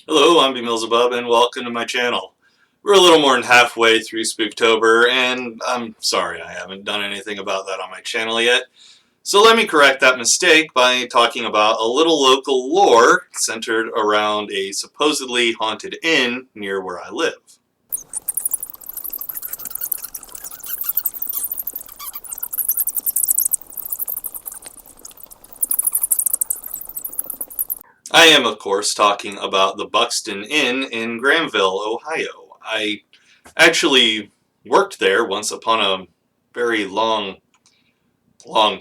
Hello, I'm BMillzebub and welcome to my channel. We're a little more than halfway through Spooktober and I'm sorry I haven't done anything about that on my channel yet. So let me correct that mistake by talking about a little local lore centered around a supposedly haunted inn near where I live. I am, of course, talking about the Buxton Inn in Granville, Ohio. I actually worked there once upon a very long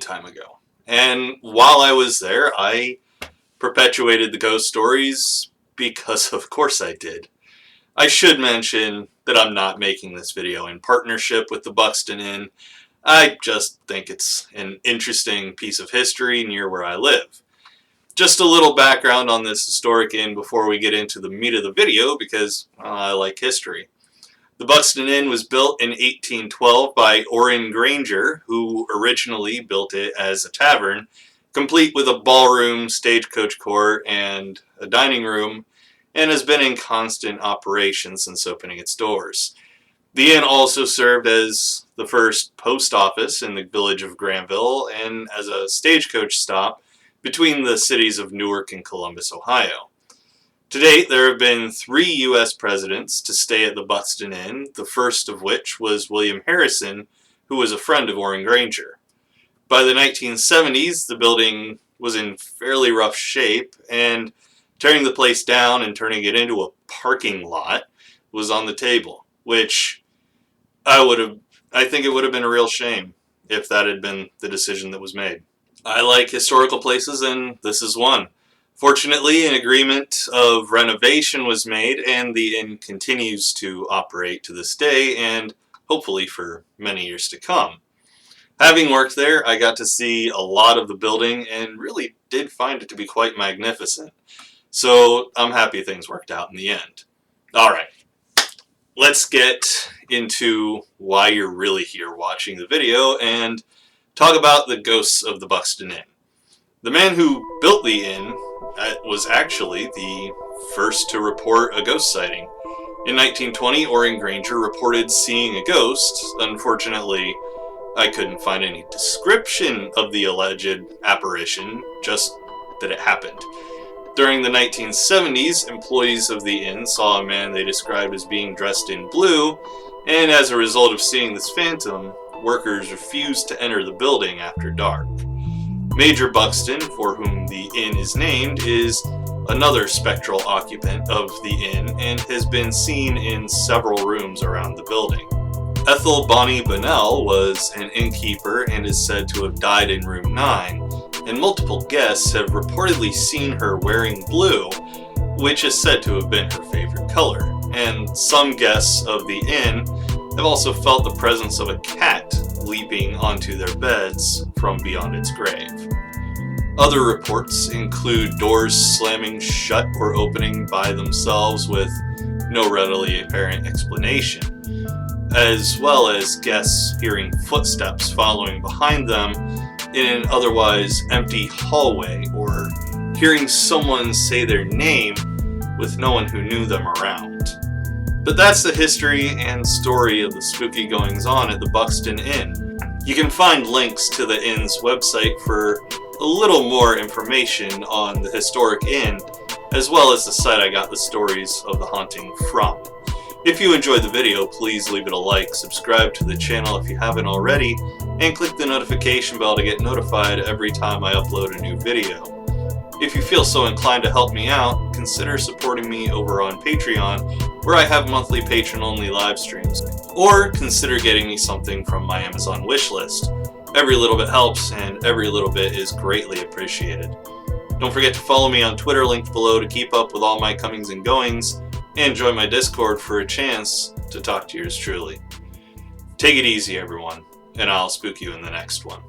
time ago. And while I was there, I perpetuated the ghost stories because of course I did. I should mention that I'm not making this video in partnership with the Buxton Inn. I just think it's an interesting piece of history near where I live. Just a little background on this historic inn before we get into the meat of the video because I like history. The Buxton Inn was built in 1812 by Orrin Granger, who originally built it as a tavern, complete with a ballroom, stagecoach court, and a dining room, and has been in constant operation since opening its doors. The inn also served as the first post office in the village of Granville and as a stagecoach stop between the cities of Newark and Columbus, Ohio. To date, there have been 3 U.S. presidents to stay at the Buxton Inn, the first of which was William Harrison, who was a friend of Orrin Granger. By the 1970s, the building was in fairly rough shape, and tearing the place down and turning it into a parking lot was on the table, which I think it would have been a real shame if that had been the decision that was made. I like historical places, and this is one. Fortunately, an agreement of renovation was made, and the inn continues to operate to this day, and hopefully for many years to come. Having worked there, I got to see a lot of the building, and really did find it to be quite magnificent. So I'm happy things worked out in the end. Alright, let's get into why you're really here watching the video, and talk about the ghosts of the Buxton Inn. The man who built the inn was actually the first to report a ghost sighting. In 1920, Orrin Granger reported seeing a ghost. Unfortunately, I couldn't find any description of the alleged apparition, just that it happened. During the 1970s, employees of the inn saw a man they described as being dressed in blue, and as a result of seeing this phantom, workers refused to enter the building after dark. Major Buxton, for whom the inn is named, is another spectral occupant of the inn and has been seen in several rooms around the building. Ethel Bonnie Bunnell was an innkeeper and is said to have died in room 9, and multiple guests have reportedly seen her wearing blue, which is said to have been her favorite color. And some guests of the inn have also felt the presence of a cat leaping onto their beds from beyond its grave. Other reports include doors slamming shut or opening by themselves with no readily apparent explanation, as well as guests hearing footsteps following behind them in an otherwise empty hallway, or hearing someone say their name with no one who knew them around. But that's the history and story of the spooky goings-on at the Buxton Inn. You can find links to the inn's website for a little more information on the historic inn, as well as the site I got the stories of the haunting from. If you enjoyed the video, please leave it a like, subscribe to the channel if you haven't already, and click the notification bell to get notified every time I upload a new video. If you feel so inclined to help me out, consider supporting me over on Patreon, where I have monthly patron-only live streams, or consider getting me something from my Amazon wishlist. Every little bit helps, and every little bit is greatly appreciated. Don't forget to follow me on Twitter, linked below, to keep up with all my comings and goings, and join my Discord for a chance to talk to yours truly. Take it easy, everyone, and I'll spook you in the next one.